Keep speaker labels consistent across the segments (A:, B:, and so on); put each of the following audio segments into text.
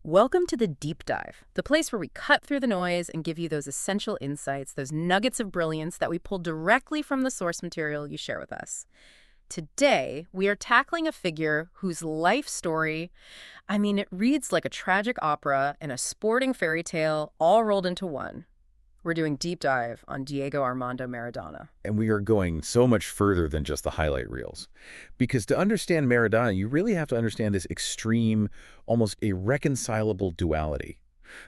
A: Welcome to the Deep Dive, the place where we cut through the noise and give you those essential insights, those nuggets of brilliance that we pull directly from the source material you share with us. Today, we are tackling a figure whose life story, it reads like a tragic opera and a sporting fairy tale all rolled into one. We're doing Deep Dive on Diego Armando Maradona.
B: And we are going so much further than just the highlight reels. Because to understand Maradona, you really have to understand this extreme, almost irreconcilable duality.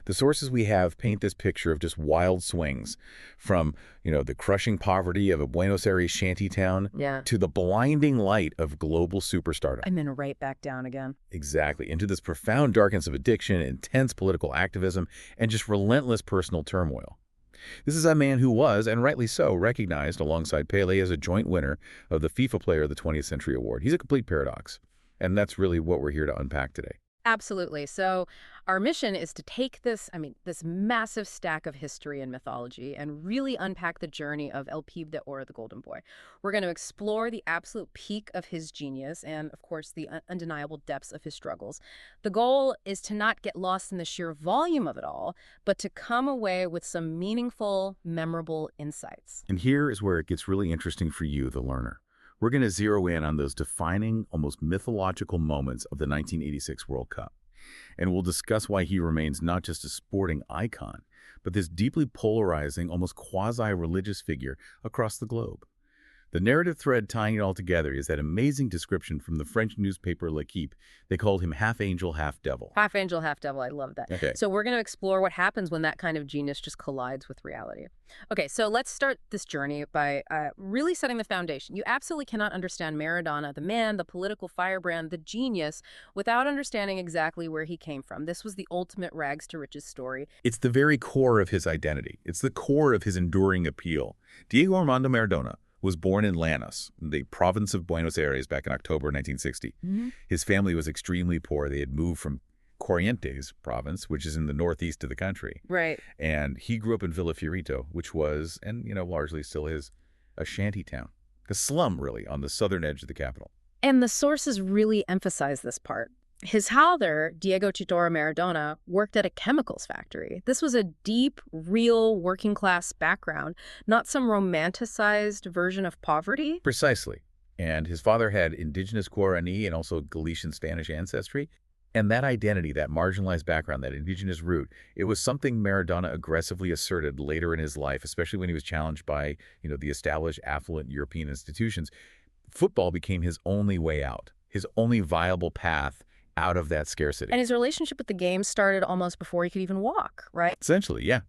B: The sources we have paint this picture of just wild swings from, the crushing poverty of a Buenos Aires shantytown to the blinding light of global superstardom.
A: I'm in right back down again.
B: Exactly. Into this profound darkness of addiction, intense political activism, and just relentless personal turmoil. This is a man who was, and rightly so, recognized alongside Pelé as a joint winner of the FIFA Player of the 20th Century Award. He's a complete paradox, and that's really what we're here to unpack today.
A: Absolutely. So our mission is to take this massive stack of history and mythology and really unpack the journey of El Pibe de Oro, the Golden Boy. We're going to explore the absolute peak of his genius and, of course, the undeniable depths of his struggles. The goal is to not get lost in the sheer volume of it all, but to come away with some meaningful, memorable insights.
B: And here is where it gets really interesting for you, the learner. We're going to zero in on those defining, almost mythological moments of the 1986 World Cup. And we'll discuss why he remains not just a sporting icon, but this deeply polarizing, almost quasi-religious figure across the globe. The narrative thread tying it all together is that amazing description from the French newspaper L'Équipe. They called him half angel, half devil.
A: Half angel, half devil. I love that.
B: Okay.
A: So we're going to explore what happens when that kind of genius just collides with reality. Okay, so let's start this journey by really setting the foundation. You absolutely cannot understand Maradona, the man, the political firebrand, the genius, without understanding exactly where he came from. This was the ultimate rags to riches story.
B: It's the very core of his identity. It's the core of his enduring appeal. Diego Armando Maradona was born in Lanús, the province of Buenos Aires, back in October 1960. His family was extremely poor. They had moved from Corrientes province, which is in the northeast of the country.
A: Right.
B: And he grew up in Villa Fiorito, which was, and largely still is, a shanty town. A slum, really, on the southern edge of the capital.
A: And the sources really emphasize this part. His father, Diego Armando Maradona, worked at a chemicals factory. This was a deep, real working-class background, not some romanticized version of poverty.
B: Precisely. And his father had indigenous Guarani and also Galician Spanish ancestry. And that identity, that marginalized background, that indigenous root, it was something Maradona aggressively asserted later in his life, especially when he was challenged by, the established affluent European institutions. Football became his only way out, his only viable path out of that scarcity.
A: And his relationship with the game started almost before he could even walk, right?
B: Essentially, yeah.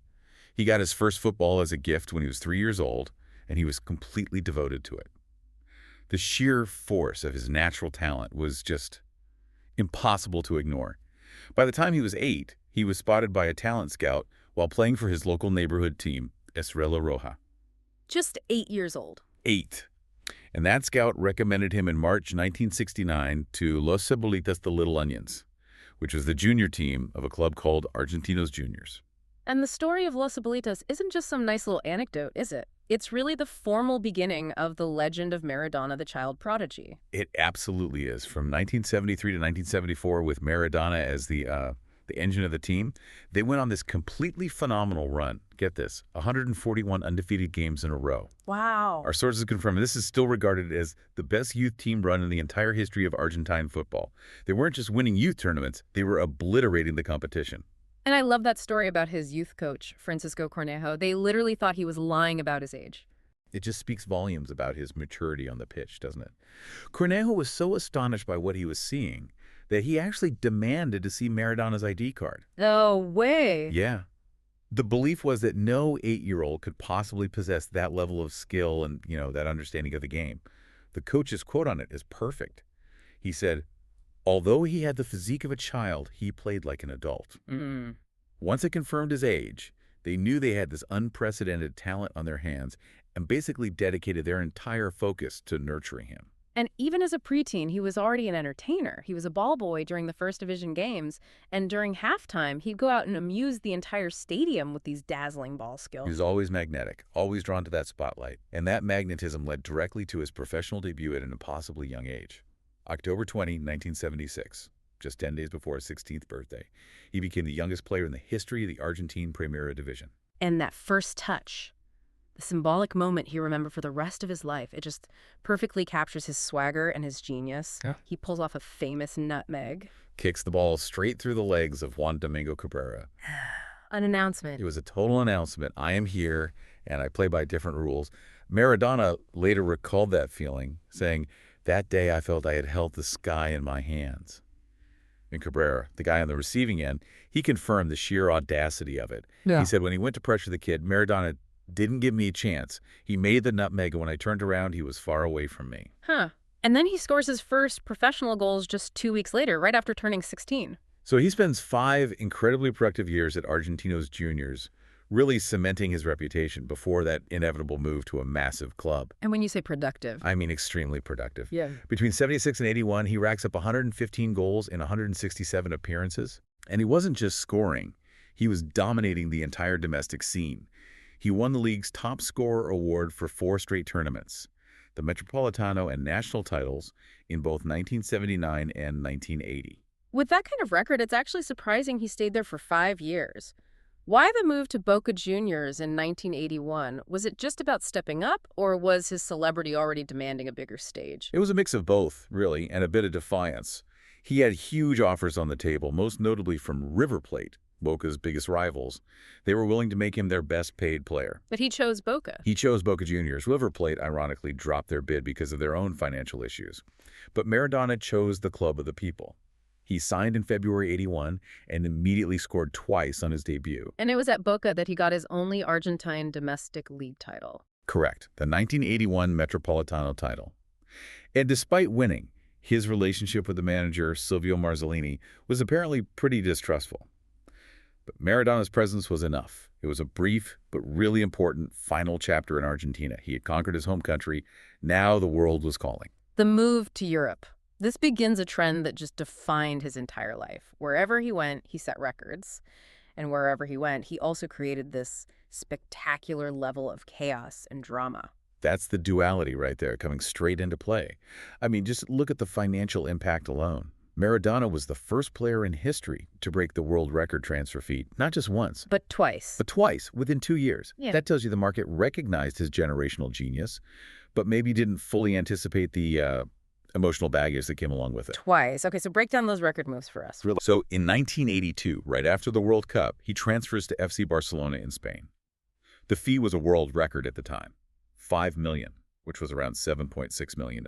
B: He got his first football as a gift when he was 3 years old, and he was completely devoted to it. The sheer force of his natural talent was just impossible to ignore. By the time he was 8, he was spotted by a talent scout while playing for his local neighborhood team, Estrella Roja.
A: Just 8 years old.
B: 8. And that scout recommended him in March 1969 to Los Cebollitas, the Little Onions, which was the junior team of a club called Argentinos Juniors.
A: And the story of Los Cebollitas isn't just some nice little anecdote, is it? It's really the formal beginning of the legend of Maradona, the child prodigy.
B: It absolutely is. From 1973 to 1974, with Maradona as the engine of the team, they went on this completely phenomenal run. Get this, 141 undefeated games in a row.
A: Wow.
B: Our sources confirm this is still regarded as the best youth team run in the entire history of Argentine football. They weren't just winning youth tournaments, they were obliterating the competition.
A: And I love that story about his youth coach, Francisco Cornejo. They literally thought he was lying about his age.
B: It just speaks volumes about his maturity on the pitch, doesn't it? Cornejo was so astonished by what he was seeing that he actually demanded to see Maradona's ID card.
A: No way.
B: Yeah. The belief was that no 8-year-old could possibly possess that level of skill and, that understanding of the game. The coach's quote on it is perfect. He said, "Although he had the physique of a child, he played like an adult." Once it confirmed his age, they knew they had this unprecedented talent on their hands and basically dedicated their entire focus to nurturing him.
A: And even as a preteen, he was already an entertainer. He was a ball boy during the First Division games, and during halftime, he'd go out and amuse the entire stadium with these dazzling ball skills.
B: He was always magnetic, always drawn to that spotlight, and that magnetism led directly to his professional debut at an impossibly young age. October 20, 1976. just 10 days before his 16th birthday. He became the youngest player in the history of the Argentine Primera Division.
A: And that first touch, the symbolic moment he remembered for the rest of his life, it just perfectly captures his swagger and his genius.
B: Yeah.
A: He pulls off a famous nutmeg.
B: Kicks the ball straight through the legs of Juan Domingo Cabrera.
A: An announcement.
B: It was a total announcement. I am here, and I play by different rules. Maradona later recalled that feeling, saying, "That day I felt I had held the sky in my hands." And Cabrera, the guy on the receiving end, he confirmed the sheer audacity of it.
C: Yeah.
B: He said when he went to pressure the kid, Maradona didn't give me a chance. He made the nutmeg, and when I turned around, he was far away from me.
A: Huh. And then he scores his first professional goals just 2 weeks later, right after turning 16.
B: So he spends 5 incredibly productive years at Argentinos Juniors, really cementing his reputation before that inevitable move to a massive club.
A: And when you say productive.
B: I mean extremely productive.
A: Yeah.
B: Between 76 and 81, he racks up 115 goals in 167 appearances. And he wasn't just scoring. He was dominating the entire domestic scene. He won the league's top scorer award for 4 straight tournaments, the Metropolitano and national titles in both 1979 and 1980.
A: With that kind of record, it's actually surprising he stayed there for 5 years. Why the move to Boca Juniors in 1981? Was it just about stepping up, or was his celebrity already demanding a bigger stage?
B: It was a mix of both, really, and a bit of defiance. He had huge offers on the table, most notably from River Plate, Boca's biggest rivals. They were willing to make him their best-paid player.
A: But he chose Boca.
B: He chose Boca Juniors. River Plate, ironically, dropped their bid because of their own financial issues. But Maradona chose the club of the people. He signed in February 81 and immediately scored twice on his debut.
A: And it was at Boca that he got his only Argentine domestic league title.
B: Correct, the 1981 Metropolitano title. And despite winning, his relationship with the manager, Silvio Marzolini, was apparently pretty distrustful. But Maradona's presence was enough. It was a brief but really important final chapter in Argentina. He had conquered his home country. Now the world was calling.
A: The move to Europe. This begins a trend that just defined his entire life. Wherever he went, he set records. And wherever he went, he also created this spectacular level of chaos and drama.
B: That's the duality right there, coming straight into play. I mean, just look at the financial impact alone. Maradona was the first player in history to break the world record transfer feat, not just once,
A: But twice.
B: but twice within 2 years.
A: Yeah.
B: That tells you the market recognized his generational genius, but maybe didn't fully anticipate the emotional baggage that came along with it.
A: Twice. Okay, so break down those record moves for us.
B: So in 1982, right after the World Cup, he transfers to FC Barcelona in Spain. The fee was a world record at the time, $5 million, which was around $7.6 million.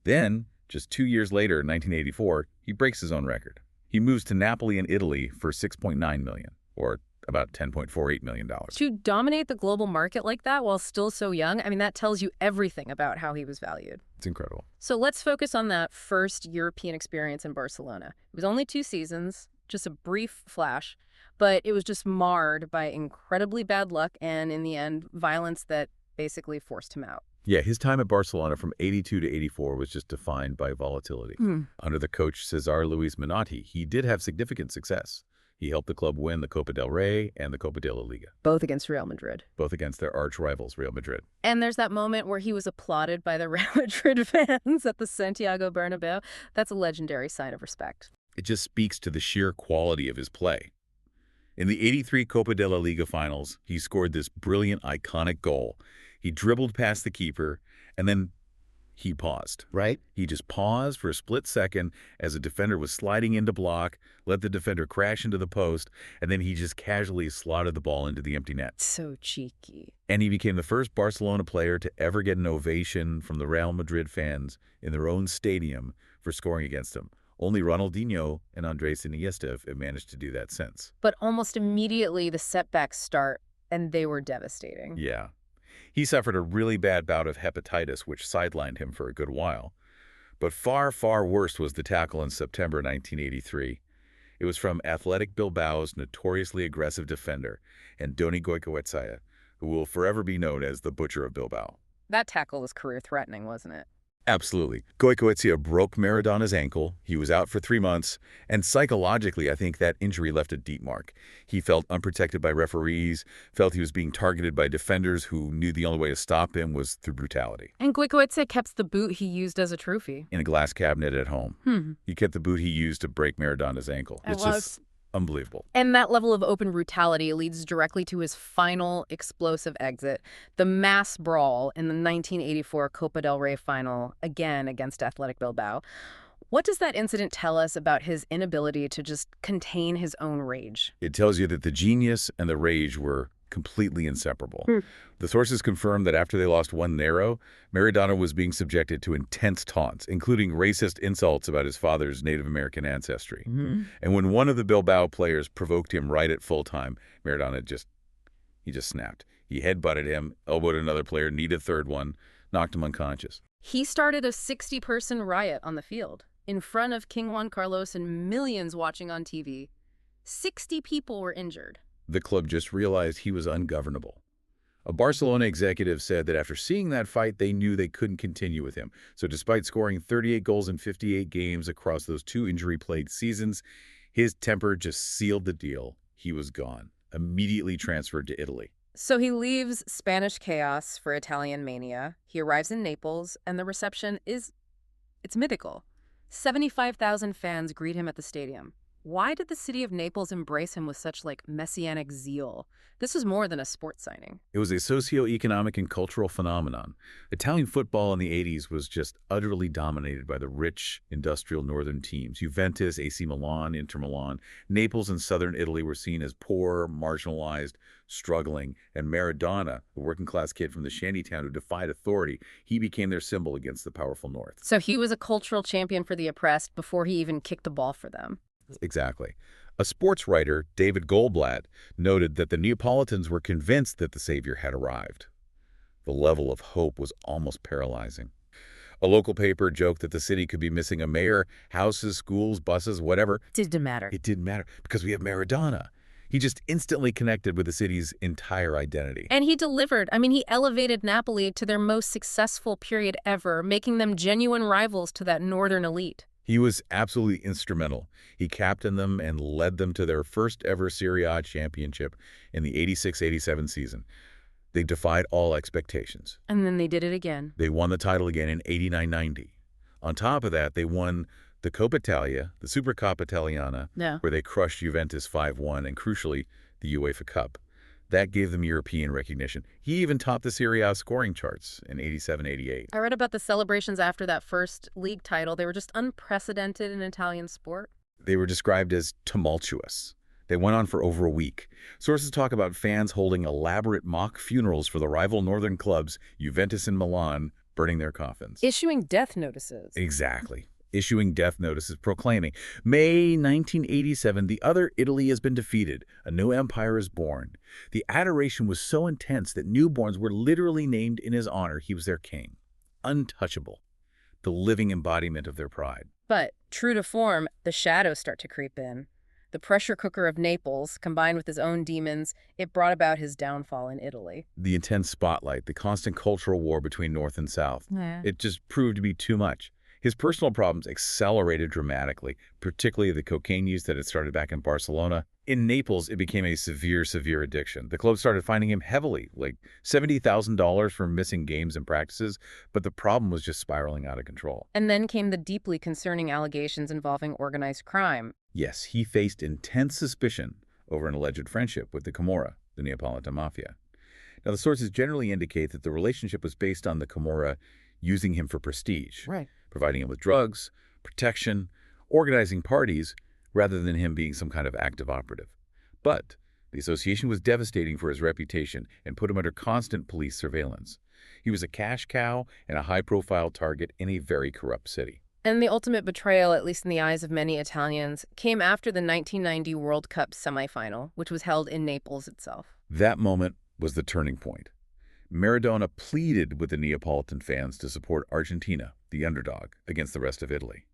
B: Then, just 2 years later, in 1984, he breaks his own record. He moves to Napoli in Italy for $6.9 million, or about $10.48 million.
A: To dominate the global market like that while still so young, I mean, that tells you everything about how he was valued.
B: It's incredible.
A: So let's focus on that first European experience in Barcelona. It was only 2 seasons, just a brief flash, but it was just marred by incredibly bad luck and, in the end, violence that basically forced him out.
B: Yeah, his time at Barcelona from 82 to 84 was just defined by volatility. Under the coach Cesar Luis Menotti, he did have significant success. He helped the club win the Copa del Rey and the Copa de la Liga,
A: Both against Real Madrid.
B: both against their arch rivals, Real Madrid.
A: And there's that moment where he was applauded by the Real Madrid fans at the Santiago Bernabeu. That's a legendary sign of respect.
B: It just speaks to the sheer quality of his play. In the 83 Copa de la Liga finals, he scored this brilliant, iconic goal. He dribbled past the keeper, and then he paused.
C: Right?
B: He just paused for a split second as a defender was sliding into block, let the defender crash into the post, and then he just casually slotted the ball into the empty net.
A: So cheeky.
B: And he became the first Barcelona player to ever get an ovation from the Real Madrid fans in their own stadium for scoring against him. Only Ronaldinho and Andres Iniesta have managed to do that since.
A: But almost immediately, the setbacks start, and they were devastating.
B: Yeah. He suffered a really bad bout of hepatitis, which sidelined him for a good while. But far, far worse was the tackle in September 1983. It was from Athletic Bilbao's notoriously aggressive defender, Andoni Goicoechea, who will forever be known as the Butcher of Bilbao.
A: That tackle was career-threatening, wasn't it?
B: Absolutely. Goicoechea broke Maradona's ankle. He was out for 3 months. And psychologically, I think that injury left a deep mark. He felt unprotected by referees, felt he was being targeted by defenders who knew the only way to stop him was through brutality.
A: And Goicoechea kept the boot he used as a trophy.
B: In a glass cabinet at home. He kept the boot he used to break Maradona's ankle. It's just unbelievable.
A: And that level of open brutality leads directly to his final explosive exit, the mass brawl in the 1984 Copa del Rey final, again against Athletic Bilbao. What does that incident tell us about his inability to just contain his own rage?
B: It tells you that the genius and the rage were completely inseparable. The sources confirm that after they lost 1-0, Maradona was being subjected to intense taunts, including racist insults about his father's Native American ancestry. And when one of the Bilbao players provoked him right at full time, Maradona just snapped. He headbutted him, elbowed another player, kneed a third one, knocked him unconscious.
A: He started a 60-person riot on the field in front of King Juan Carlos and millions watching on TV. 60 people were injured.
B: The club just realized he was ungovernable. A Barcelona executive said that after seeing that fight, they knew they couldn't continue with him. So despite scoring 38 goals in 58 games across those 2 injury-plagued seasons, his temper just sealed the deal. He was gone, immediately transferred to Italy.
A: So he leaves Spanish chaos for Italian mania. He arrives in Naples, and the reception it's mythical. 75,000 fans greet him at the stadium. Why did the city of Naples embrace him with such, messianic zeal? This was more than a sports signing.
B: It was a socio-economic and cultural phenomenon. Italian football in the 80s was just utterly dominated by the rich, industrial northern teams. Juventus, AC Milan, Inter Milan. Naples and southern Italy were seen as poor, marginalized, struggling. And Maradona, the working-class kid from the shantytown who defied authority, he became their symbol against the powerful north.
A: So he was a cultural champion for the oppressed before he even kicked the ball for them.
B: Exactly. A sports writer, David Goldblatt, noted that the Neapolitans were convinced that the savior had arrived. The level of hope was almost paralyzing. A local paper joked that the city could be missing a mayor, houses, schools, buses, whatever.
A: Didn't matter.
B: It didn't matter because we have Maradona. He just instantly connected with the city's entire identity.
A: And he delivered. He elevated Napoli to their most successful period ever, making them genuine rivals to that northern elite.
B: He was absolutely instrumental. He captained them and led them to their first ever Serie A championship in the 86-87 season. They defied all expectations.
A: And then they did it again.
B: They won the title again in 89-90. On top of that, they won the Coppa Italia, the Supercoppa Italiana, where they crushed Juventus 5-1, and crucially, the UEFA Cup. That gave them European recognition. He even topped the Serie A scoring charts in 87-88.
A: I read about the celebrations after that first league title. They were just unprecedented in Italian sport.
B: They were described as tumultuous. They went on for over a week. Sources talk about fans holding elaborate mock funerals for the rival northern clubs, Juventus and Milan, burning their coffins.
A: Issuing death notices.
B: Exactly. Issuing death notices proclaiming, May 1987, the other Italy has been defeated. A new empire is born. The adoration was so intense that newborns were literally named in his honor. He was their king. Untouchable. The living embodiment of their pride.
A: But, true to form, the shadows start to creep in. The pressure cooker of Naples, combined with his own demons, it brought about his downfall in Italy.
B: The intense spotlight, the constant cultural war between North and South. It just proved to be too much. His personal problems accelerated dramatically, particularly the cocaine use that had started back in Barcelona. In Naples, it became a severe addiction. The club started finding him heavily, like $70,000 for missing games and practices, but the problem was just spiraling out of control.
A: And then came the deeply concerning allegations involving organized crime.
B: Yes, he faced intense suspicion over an alleged friendship with the Camorra, the Neapolitan mafia. Now, the sources generally indicate that the relationship was based on the Camorra using him for prestige.
A: Right.
B: Providing him with drugs, protection, organizing parties, rather than him being some kind of active operative. But the association was devastating for his reputation and put him under constant police surveillance. He was a cash cow and a high-profile target in a very corrupt city.
A: And the ultimate betrayal, at least in the eyes of many Italians, came after the 1990 World Cup semifinal, which was held in Naples itself.
B: That moment was the turning point. Maradona pleaded with the Neapolitan fans to support Argentina, the underdog, against the rest of Italy.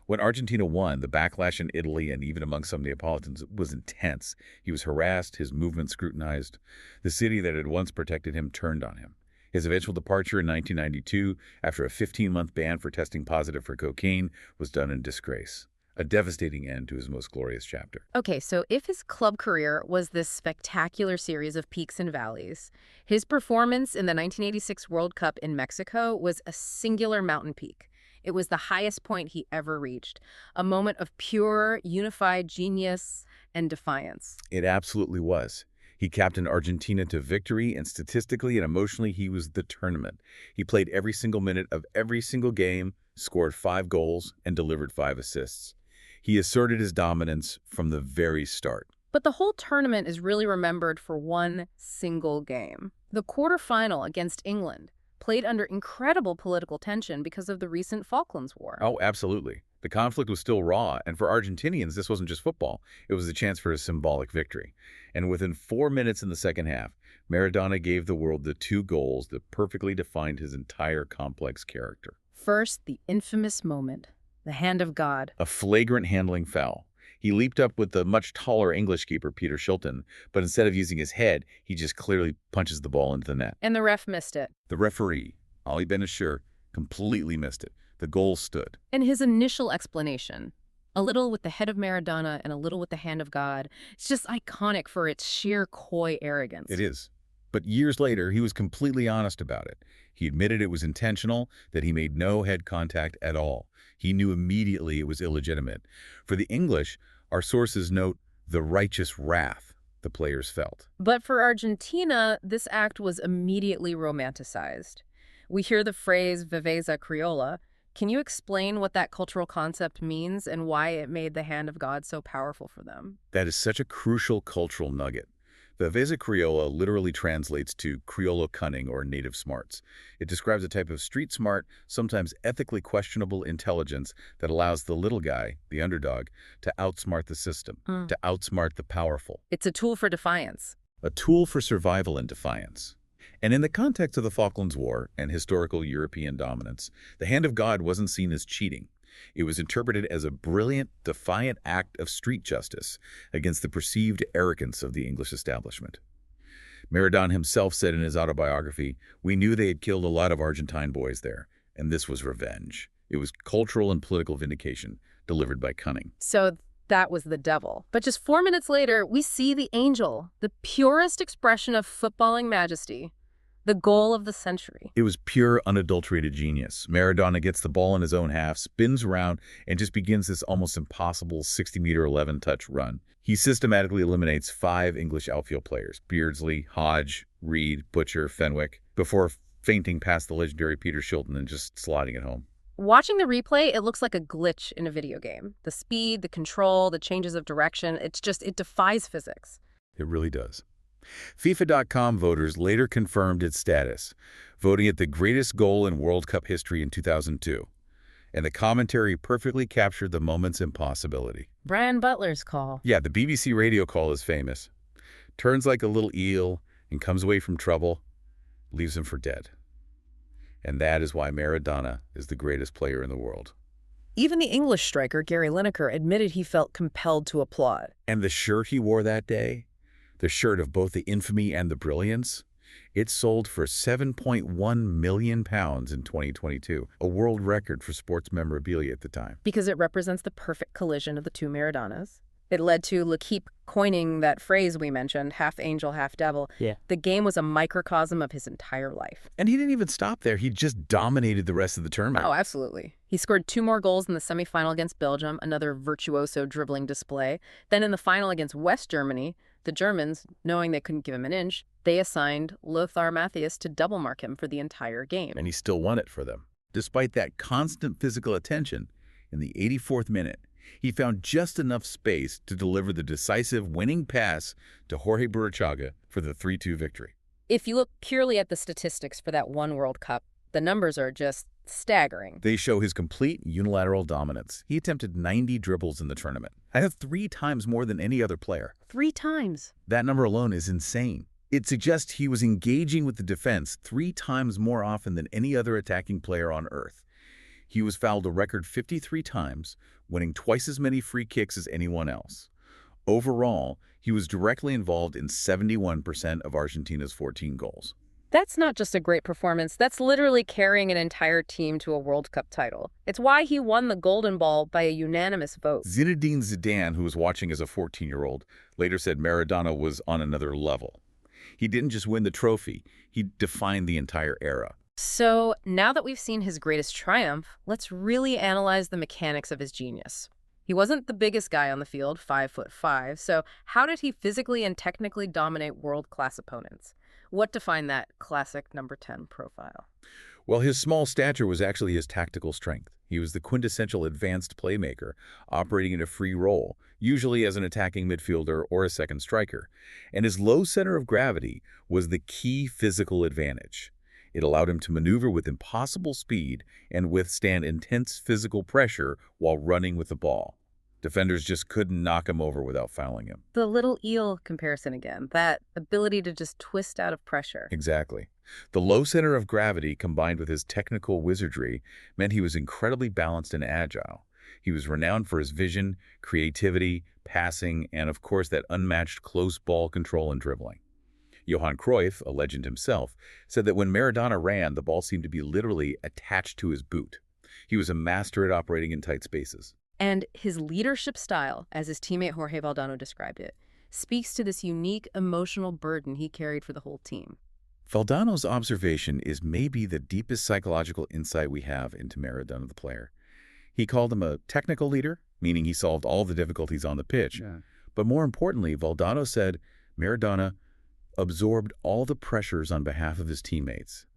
B: When Argentina won, the backlash in Italy and even among some Neapolitans was intense. He was harassed, his movement scrutinized. The city that had once protected him turned on him. His eventual departure in 1992, after a 15-month ban for testing positive for cocaine, was done in disgrace. A devastating end to his most glorious chapter.
A: Okay, so if his club career was this spectacular series of peaks and valleys, his performance in the 1986 World Cup in Mexico was a singular mountain peak. It was the highest point he ever reached, a moment of pure, unified genius and defiance.
B: It absolutely was. He captained Argentina to victory, and statistically and emotionally, he was the tournament. He played every single minute of every single game, scored 5 goals, and delivered 5 assists. He asserted his dominance from the very start.
A: But the whole tournament is really remembered for one single game. The quarterfinal against England, played under incredible political tension because of the recent Falklands War.
B: Oh, absolutely. The conflict was still raw, and for Argentinians, this wasn't just football. It was a chance for a symbolic victory. And within 4 minutes in the second half, Maradona gave the world the 2 goals that perfectly defined his entire complex character.
A: First, the infamous moment, the hand of God.
B: A flagrant handling foul. He leaped up with the much taller English keeper, Peter Shilton, but instead of using his head, he just clearly punches the ball into the net.
A: And the ref missed it.
B: The referee, Ali Benashir, completely missed it. The goal stood.
A: And his initial explanation, a little with the head of Maradona and a little with the hand of God, it's just iconic for its sheer coy arrogance.
B: It is. But years later, he was completely honest about it. He admitted it was intentional, that he made no head contact at all. He knew immediately it was illegitimate. For the English, our sources note the righteous wrath the players felt.
A: But for Argentina, this act was immediately romanticized. We hear the phrase viveza criolla. Can you explain what that cultural concept means and why it made the hand of God so powerful for them?
B: That is such a crucial cultural nugget. Viveza criolla literally translates to Criollo cunning or native smarts. It describes a type of street smart, sometimes ethically questionable intelligence that allows the little guy, the underdog, to outsmart the system, to outsmart the powerful.
A: It's a tool for defiance.
B: A tool for survival and defiance. And in the context of the Falklands War and historical European dominance, the hand of God wasn't seen as cheating. It was interpreted as a brilliant, defiant act of street justice against the perceived arrogance of the English establishment. Maradona himself said in his autobiography, "We knew they had killed a lot of Argentine boys there, and this was revenge. It was cultural and political vindication, delivered by cunning."
A: So that was the devil. But just 4 minutes later, we see the angel, the purest expression of footballing majesty. The goal of the century.
B: It was pure, unadulterated genius. Maradona gets the ball in his own half, spins around, and just begins this almost impossible 60-meter 11-touch run. He systematically eliminates 5 English outfield players, Beardsley, Hodge, Reed, Butcher, Fenwick, before feinting past the legendary Peter Shilton and just sliding it home.
A: Watching the replay, it looks like a glitch in a video game. The speed, the control, the changes of direction, it defies physics.
B: It really does. FIFA.com voters later confirmed its status, voting it the greatest goal in World Cup history in 2002. And the commentary perfectly captured the moment's impossibility.
A: Brian Butler's call.
B: Yeah, the BBC radio call is famous. Turns like a little eel and comes away from trouble, leaves him for dead. And that is why Maradona is the greatest player in the world.
A: Even the English striker, Gary Lineker, admitted he felt compelled to applaud.
B: And the shirt he wore that day, the shirt of both the infamy and the brilliance, it sold for £7.1 million in 2022, a world record for sports memorabilia at the time.
A: Because it represents the perfect collision of the two Maradonas. It led to L'Équipe coining that phrase we mentioned, half angel, half devil.
C: Yeah.
A: The game was a microcosm of his entire life.
B: And he didn't even stop there. He just dominated the rest of the tournament.
A: Oh, absolutely. He scored 2 more goals in the semifinal against Belgium, another virtuoso dribbling display. Then in the final against West Germany, the Germans, knowing they couldn't give him an inch, they assigned Lothar Matthäus to double mark him for the entire game.
B: And he still won it for them. Despite that constant physical attention, in the 84th minute, he found just enough space to deliver the decisive winning pass to Jorge Burruchaga for the 3-2 victory.
A: If you look purely at the statistics for that one World Cup, the numbers are just staggering.
B: They show his complete unilateral dominance. He attempted 90 dribbles in the tournament. I have 3 times more than any other player.
A: 3 times.
B: That number alone is insane. It suggests he was engaging with the defense 3 times more often than any other attacking player on Earth. He was fouled a record 53 times, winning twice as many free kicks as anyone else. Overall, he was directly involved in 71% of Argentina's 14 goals.
A: That's not just a great performance, that's literally carrying an entire team to a World Cup title. It's why he won the Golden Ball by a unanimous vote.
B: Zinedine Zidane, who was watching as a 14-year-old, later said Maradona was on another level. He didn't just win the trophy, he defined the entire era.
A: So, now that we've seen his greatest triumph, let's really analyze the mechanics of his genius. He wasn't the biggest guy on the field, 5'5", so how did he physically and technically dominate world-class opponents? What defined that classic number 10 profile?
B: Well, his small stature was actually his tactical strength. He was the quintessential advanced playmaker, operating in a free role, usually as an attacking midfielder or a second striker. And his low center of gravity was the key physical advantage. It allowed him to maneuver with impossible speed and withstand intense physical pressure while running with the ball. Defenders just couldn't knock him over without fouling him.
A: The little eel comparison again, that ability to just twist out of pressure.
B: Exactly. The low center of gravity combined with his technical wizardry meant he was incredibly balanced and agile. He was renowned for his vision, creativity, passing, and of course that unmatched close ball control and dribbling. Johan Cruyff, a legend himself, said that when Maradona ran, the ball seemed to be literally attached to his boot. He was a master at operating in tight spaces.
A: And his leadership style, as his teammate Jorge Valdano described it, speaks to this unique emotional burden he carried for the whole team.
B: Valdano's observation is maybe the deepest psychological insight we have into Maradona the player. He called him a technical leader, meaning he solved all the difficulties on the pitch.
C: Yeah.
B: But more importantly, Valdano said Maradona absorbed all the pressures on behalf of his teammates.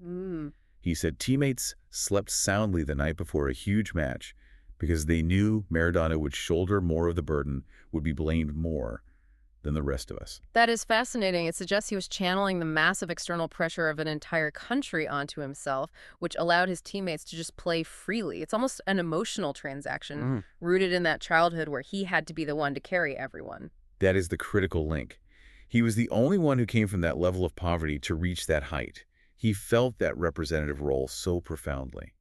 B: He said teammates slept soundly the night before a huge match because they knew Maradona would shoulder more of the burden, would be blamed more than the rest of us.
A: That is fascinating. It suggests he was channeling the massive external pressure of an entire country onto himself, which allowed his teammates to just play freely. It's almost an emotional transaction rooted in that childhood where he had to be the one to carry everyone.
B: That is the critical link. He was the only one who came from that level of poverty to reach that height. He felt that representative role so profoundly.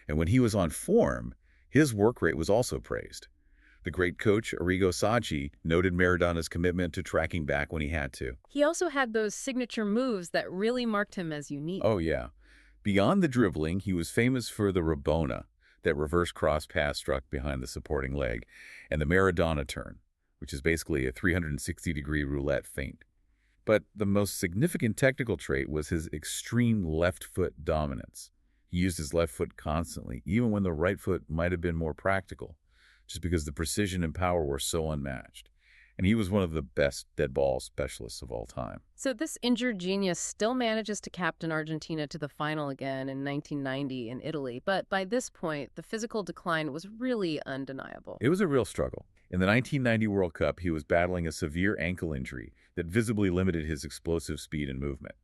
B: And when he was on form, his work rate was also praised. The great coach, Arrigo Sacchi, noted Maradona's commitment to tracking back when he had to.
A: He also had those signature moves that really marked him as unique.
B: Oh, yeah. Beyond the dribbling, he was famous for the Rabona, that reverse cross pass struck behind the supporting leg, and the Maradona turn, which is basically a 360-degree roulette feint. But the most significant technical trait was his extreme left foot dominance. He used his left foot constantly, even when the right foot might have been more practical, just because the precision and power were so unmatched. And he was one of the best dead ball specialists of all time.
A: So this injured genius still manages to captain Argentina to the final again in 1990 in Italy. But by this point, the physical decline was really undeniable.
B: It was a real struggle. In the 1990 World Cup, he was battling a severe ankle injury that visibly limited his explosive speed and movement.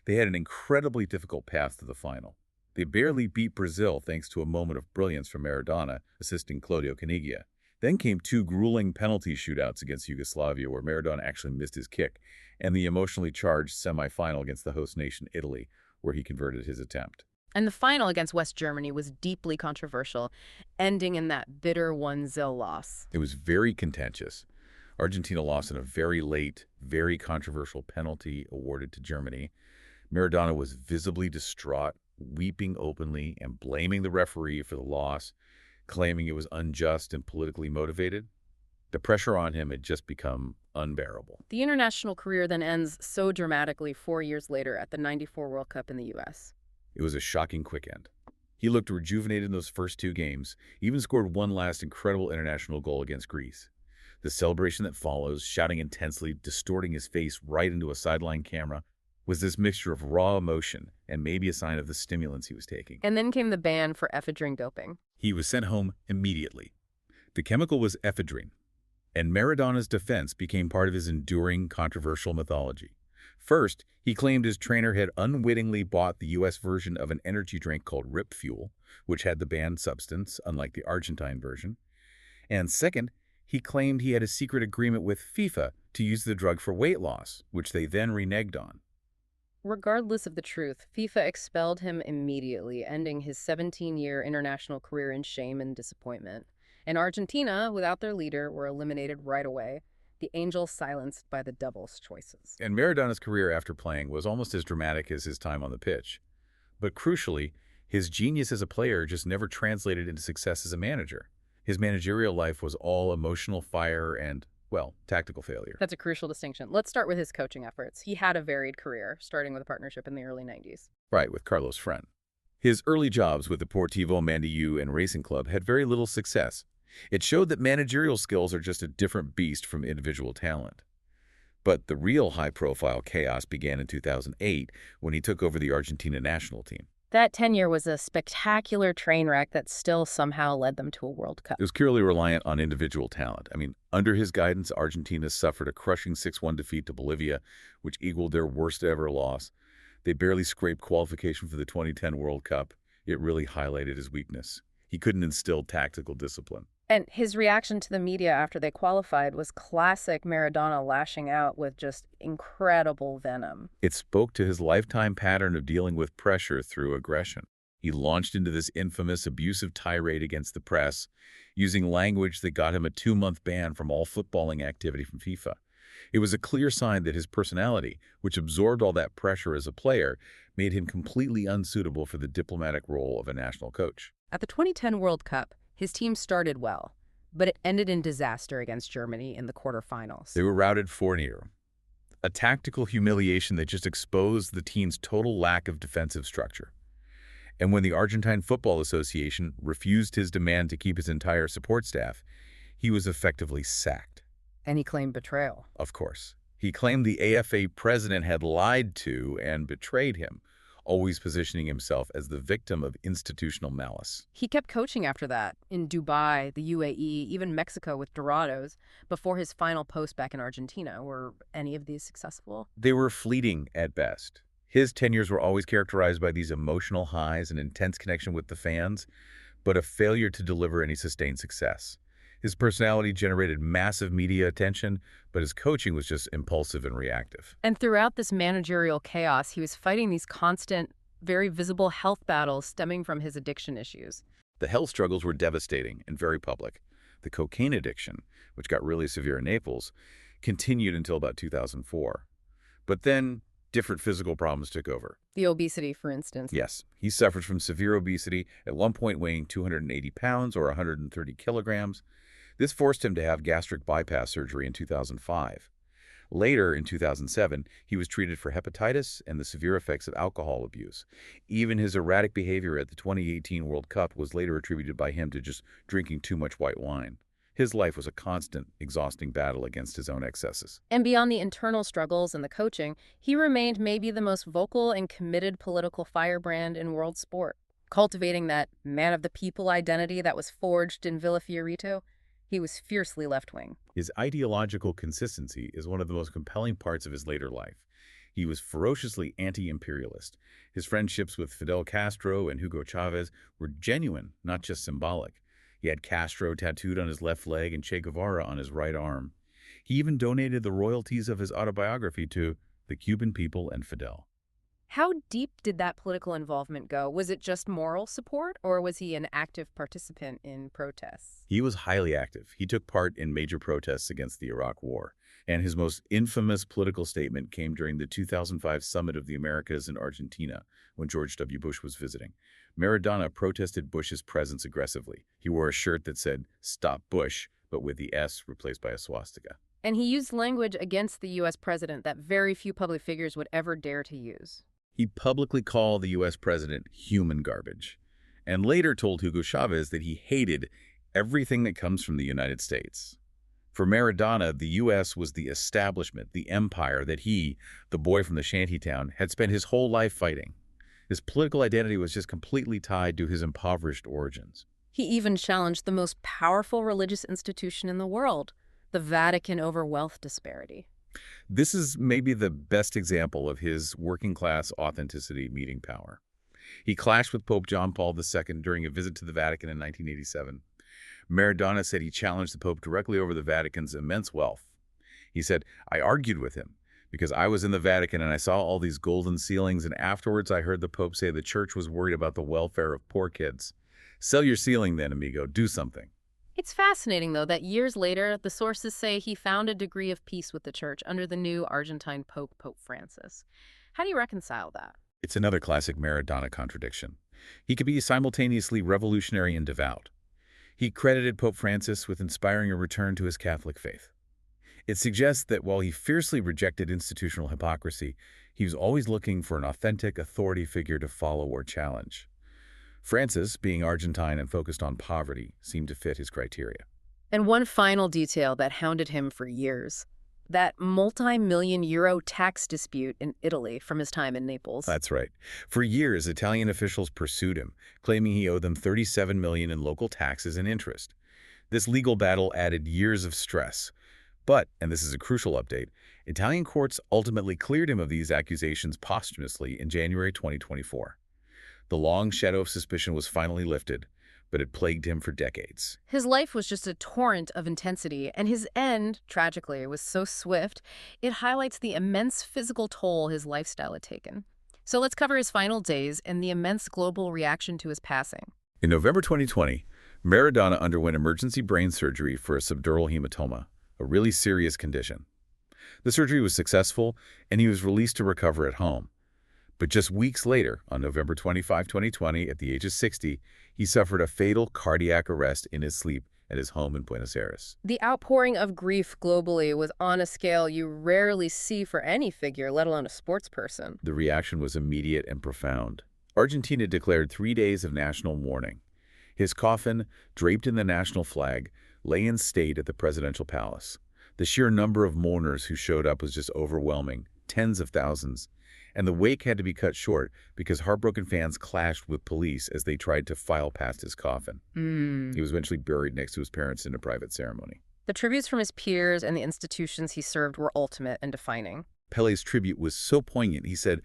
B: They had an incredibly difficult path to the final. They barely beat Brazil thanks to a moment of brilliance from Maradona, assisting Claudio Caniggia. Then came two grueling penalty shootouts against Yugoslavia where Maradona actually missed his kick, and the emotionally charged semifinal against the host nation Italy, where he converted his attempt.
A: And the final against West Germany was deeply controversial, ending in that bitter 1-0 loss.
B: It was very contentious. Argentina lost in a very late, very controversial penalty awarded to Germany. Maradona was visibly distraught, weeping openly and blaming the referee for the loss, claiming it was unjust and politically motivated. The pressure on him had just become unbearable.
A: The international career then ends so dramatically 4 years later at the '94 World Cup in the U.S.
B: It was a shocking quick end. He looked rejuvenated in those first two games, even scored one last incredible international goal against Greece. The celebration that follows, shouting intensely, distorting his face right into a sideline camera, was this mixture of raw emotion and maybe a sign of the stimulants he was taking.
A: And then came the ban for ephedrine doping.
B: He was sent home immediately. The chemical was ephedrine, and Maradona's defense became part of his enduring controversial mythology. First, he claimed his trainer had unwittingly bought the U.S. version of an energy drink called Rip Fuel, which had the banned substance, unlike the Argentine version. And second, he claimed he had a secret agreement with FIFA to use the drug for weight loss, which they then reneged on.
A: Regardless of the truth, FIFA expelled him immediately, ending his 17-year international career in shame and disappointment. And Argentina, without their leader, were eliminated right away. The the angel silenced by the devil's choices.
B: And Maradona's career after playing was almost as dramatic as his time on the pitch. But crucially, his genius as a player just never translated into success as a manager. His managerial life was all emotional fire and, well, tactical failure.
A: That's a crucial distinction. Let's start with his coaching efforts. He had a varied career, starting with a partnership in the early 90s.
B: Right, with Carlos Friend. His early jobs with Deportivo Mandiyú and Racing Club had very little success. It showed that managerial skills are just a different beast from individual talent. But the real high-profile chaos began in 2008 when he took over the Argentina national team.
A: That tenure was a spectacular train wreck that still somehow led them to a World Cup.
B: It was purely reliant on individual talent. Under his guidance, Argentina suffered a crushing 6-1 defeat to Bolivia, which equaled their worst-ever loss. They barely scraped qualification for the 2010 World Cup. It really highlighted his weakness. He couldn't instill tactical discipline.
A: And his reaction to the media after they qualified was classic Maradona lashing out with just incredible venom.
B: It spoke to his lifetime pattern of dealing with pressure through aggression. He launched into this infamous abusive tirade against the press, using language that got him a 2-month ban from all footballing activity from FIFA. It was a clear sign that his personality, which absorbed all that pressure as a player, made him completely unsuitable for the diplomatic role of a national coach.
A: At the 2010 World Cup, his team started well, but it ended in disaster against Germany in the quarterfinals.
B: They were routed 4-0. A tactical humiliation that just exposed the team's total lack of defensive structure. And when the Argentine Football Association refused his demand to keep his entire support staff, he was effectively sacked.
A: And he claimed betrayal.
B: Of course. He claimed the AFA president had lied to and betrayed him, always positioning himself as the victim of institutional malice.
A: He kept coaching after that, in Dubai, the UAE, even Mexico with Dorados, before his final post back in Argentina. Were any of these successful?
B: They were fleeting at best. His tenures were always characterized by these emotional highs and intense connection with the fans, but a failure to deliver any sustained success. His personality generated massive media attention, but his coaching was just impulsive and reactive.
A: And throughout this managerial chaos, he was fighting these constant, very visible health battles stemming from his addiction issues.
B: The health struggles were devastating and very public. The cocaine addiction, which got really severe in Naples, continued until about 2004. But then, different physical problems took over.
A: The obesity, for instance.
B: Yes, he suffered from severe obesity, at one point weighing 280 pounds or 130 kilograms. This forced him to have gastric bypass surgery in 2005. Later, in 2007, he was treated for hepatitis and the severe effects of alcohol abuse. Even his erratic behavior at the 2018 World Cup was later attributed by him to just drinking too much white wine. His life was a constant, exhausting battle against his own excesses.
A: And beyond the internal struggles and the coaching, he remained maybe the most vocal and committed political firebrand in world sport. Cultivating that man-of-the-people identity that was forged in Villa Fiorito, he was fiercely left-wing.
B: His ideological consistency is one of the most compelling parts of his later life. He was ferociously anti-imperialist. His friendships with Fidel Castro and Hugo Chavez were genuine, not just symbolic. He had Castro tattooed on his left leg and Che Guevara on his right arm. He even donated the royalties of his autobiography to the Cuban people and Fidel.
A: How deep did that political involvement go? Was it just moral support, or was he an active participant in protests?
B: He was highly active. He took part in major protests against the Iraq War, and his most infamous political statement came during the 2005 Summit of the Americas in Argentina, when George W. Bush was visiting. Maradona protested Bush's presence aggressively. He wore a shirt that said, "Stop Bush," but with the S replaced by a swastika.
A: And he used language against the U.S. president that very few public figures would ever dare to use.
B: He publicly called the U.S. president human garbage, and later told Hugo Chavez that he hated everything that comes from the United States. For Maradona, the U.S. was the establishment, the empire that he, the boy from the shantytown, had spent his whole life fighting. His political identity was just completely tied to his impoverished origins.
A: He even challenged the most powerful religious institution in the world, the Vatican, over wealth disparity.
B: This is maybe the best example of his working-class authenticity meeting power. He clashed with Pope John Paul II during a visit to the Vatican in 1987. Maradona said he challenged the Pope directly over the Vatican's immense wealth. He said, "I argued with him because I was in the Vatican and I saw all these golden ceilings, and afterwards I heard the Pope say the church was worried about the welfare of poor kids. Sell your ceiling then, amigo. Do something."
A: It's fascinating, though, that years later, the sources say he found a degree of peace with the church under the new Argentine Pope, Pope Francis. How do you reconcile that?
B: It's another classic Maradona contradiction. He could be simultaneously revolutionary and devout. He credited Pope Francis with inspiring a return to his Catholic faith. It suggests that while he fiercely rejected institutional hypocrisy, he was always looking for an authentic authority figure to follow or challenge. Francis, being Argentine and focused on poverty, seemed to fit his criteria.
A: And one final detail that hounded him for years, that multi-million euro tax dispute in Italy from his time in Naples.
B: That's right. For years, Italian officials pursued him, claiming he owed them $37 million in local taxes and interest. This legal battle added years of stress. But, and this is a crucial update, Italian courts ultimately cleared him of these accusations posthumously in January 2024. The long shadow of suspicion was finally lifted, but it plagued him for decades.
A: His life was just a torrent of intensity, and his end, tragically, was so swift, it highlights the immense physical toll his lifestyle had taken. So let's cover his final days and the immense global reaction to his passing.
B: In November 2020, Maradona underwent emergency brain surgery for a subdural hematoma, a really serious condition. The surgery was successful, and he was released to recover at home. But just weeks later, on November 25, 2020, at the age of 60, he suffered a fatal cardiac arrest in his sleep at his home in Buenos Aires.
A: The outpouring of grief globally was on a scale you rarely see for any figure, let alone a sports person.
B: The reaction was immediate and profound. Argentina declared 3 days of national mourning. His coffin, draped in the national flag, lay in state at the presidential palace. The sheer number of mourners who showed up was just overwhelming, tens of thousands. And the wake had to be cut short because heartbroken fans clashed with police as they tried to file past his coffin. He was eventually buried next to his parents in a private ceremony.
A: The tributes from his peers and the institutions he served were ultimate and defining.
B: Pele's tribute was so poignant. He said,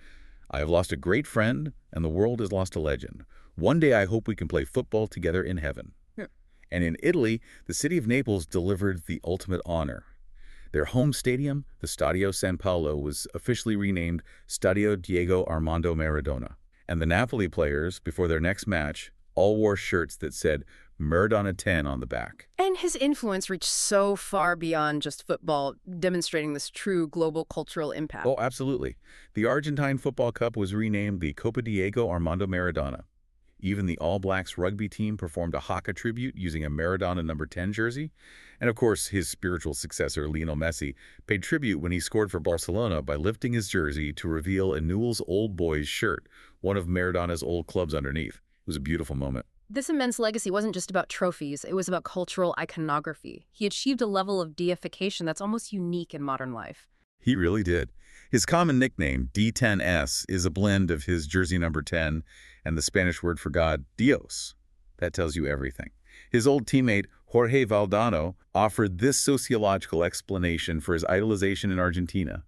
B: "I have lost a great friend, and the world has lost a legend. One day I hope we can play football together in heaven."
A: Yeah.
B: And in Italy, the city of Naples delivered the ultimate honor. Their home stadium, the Stadio San Paolo, was officially renamed Stadio Diego Armando Maradona. And the Napoli players, before their next match, all wore shirts that said Maradona 10 on the back.
A: And his influence reached so far beyond just football, demonstrating this true global cultural impact.
B: Oh, absolutely. The Argentine Football Cup was renamed the Copa Diego Armando Maradona. Even the All Blacks rugby team performed a haka tribute using a Maradona number 10 jersey. And of course, his spiritual successor, Lionel Messi, paid tribute when he scored for Barcelona by lifting his jersey to reveal a Newell's Old Boys shirt, one of Maradona's old clubs underneath. It was a beautiful moment.
A: This immense legacy wasn't just about trophies, it was about cultural iconography. He achieved a level of deification that's almost unique in modern life.
B: He really did. His common nickname, D10S, is a blend of his jersey number 10 and the Spanish word for God, Dios. That tells you everything. His old teammate, Jorge Valdano, offered this sociological explanation for his idolization in Argentina.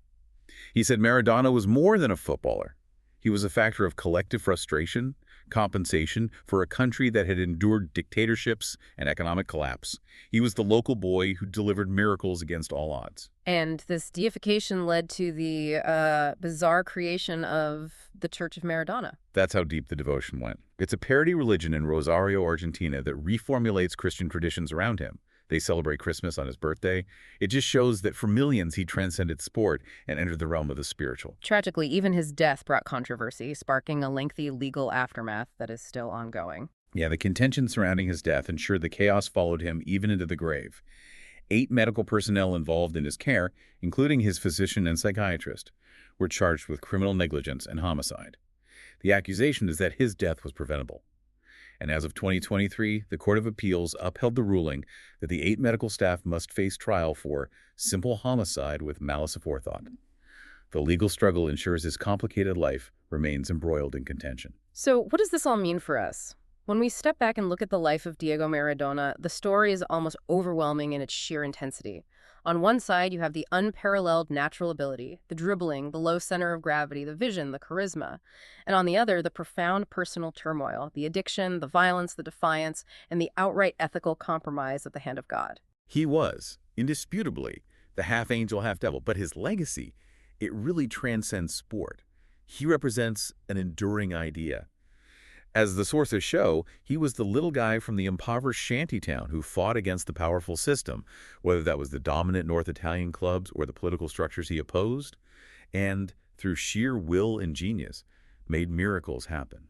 B: He said Maradona was more than a footballer. He was a factor of collective frustration, compensation for a country that had endured dictatorships and economic collapse. He was the local boy who delivered miracles against all odds.
A: And this deification led to the bizarre creation of the Church of Maradona.
B: That's how deep the devotion went. It's a parody religion in Rosario, Argentina that reformulates Christian traditions around him. They celebrate Christmas on his birthday. It just shows that for millions he transcended sport and entered the realm of the spiritual.
A: Tragically, even his death brought controversy, sparking a lengthy legal aftermath that is still ongoing.
B: Yeah, the contention surrounding his death ensured the chaos followed him even into the grave. 8 medical personnel involved in his care, including his physician and psychiatrist, were charged with criminal negligence and homicide. The accusation is that his death was preventable. And as of 2023, the Court of Appeals upheld the ruling that the 8 medical staff must face trial for simple homicide with malice aforethought. The legal struggle ensures his complicated life remains embroiled in contention.
A: So what does this all mean for us? When we step back and look at the life of Diego Maradona, the story is almost overwhelming in its sheer intensity. On one side, you have the unparalleled natural ability, the dribbling, the low center of gravity, the vision, the charisma. And on the other, the profound personal turmoil, the addiction, the violence, the defiance, and the outright ethical compromise at the hand of God.
B: He was, indisputably, the half-angel, half-devil, but his legacy, it really transcends sport. He represents an enduring idea. As the sources show, he was the little guy from the impoverished shantytown who fought against the powerful system, whether that was the dominant North Italian clubs or the political structures he opposed, and through sheer will and genius, made miracles happen.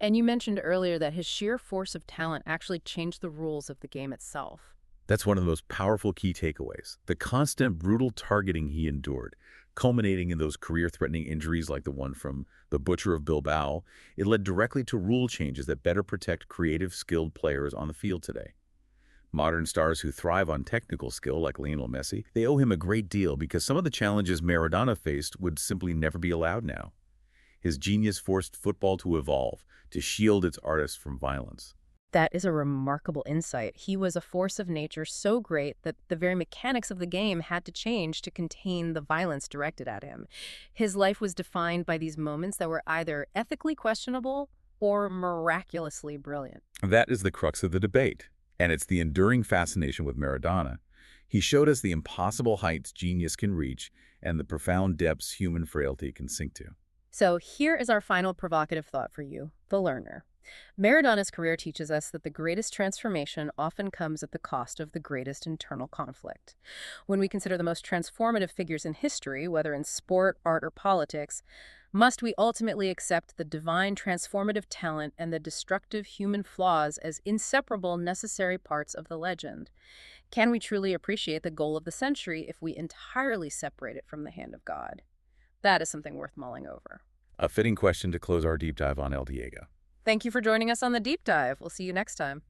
A: And you mentioned earlier that his sheer force of talent actually changed the rules of the game itself.
B: That's one of the most powerful key takeaways. The constant brutal targeting he endured, culminating in those career-threatening injuries like the one from the Butcher of Bilbao, it led directly to rule changes that better protect creative, skilled players on the field today. Modern stars who thrive on technical skill, like Lionel Messi, they owe him a great deal because some of the challenges Maradona faced would simply never be allowed now. His genius forced football to evolve, to shield its artists from violence.
A: That is a remarkable insight. He was a force of nature so great that the very mechanics of the game had to change to contain the violence directed at him. His life was defined by these moments that were either ethically questionable or miraculously brilliant.
B: That is the crux of the debate, and it's the enduring fascination with Maradona. He showed us the impossible heights genius can reach and the profound depths human frailty can sink to.
A: So here is our final provocative thought for you, the learner. Maradona's career teaches us that the greatest transformation often comes at the cost of the greatest internal conflict. When we consider the most transformative figures in history, whether in sport, art, or politics, must we ultimately accept the divine transformative talent and the destructive human flaws as inseparable necessary parts of the legend? Can we truly appreciate the goal of the century if we entirely separate it from the hand of God? That is something worth mulling over.
B: A fitting question to close our deep dive on El Diego.
A: Thank you for joining us on the Deep Dive. We'll see you next time.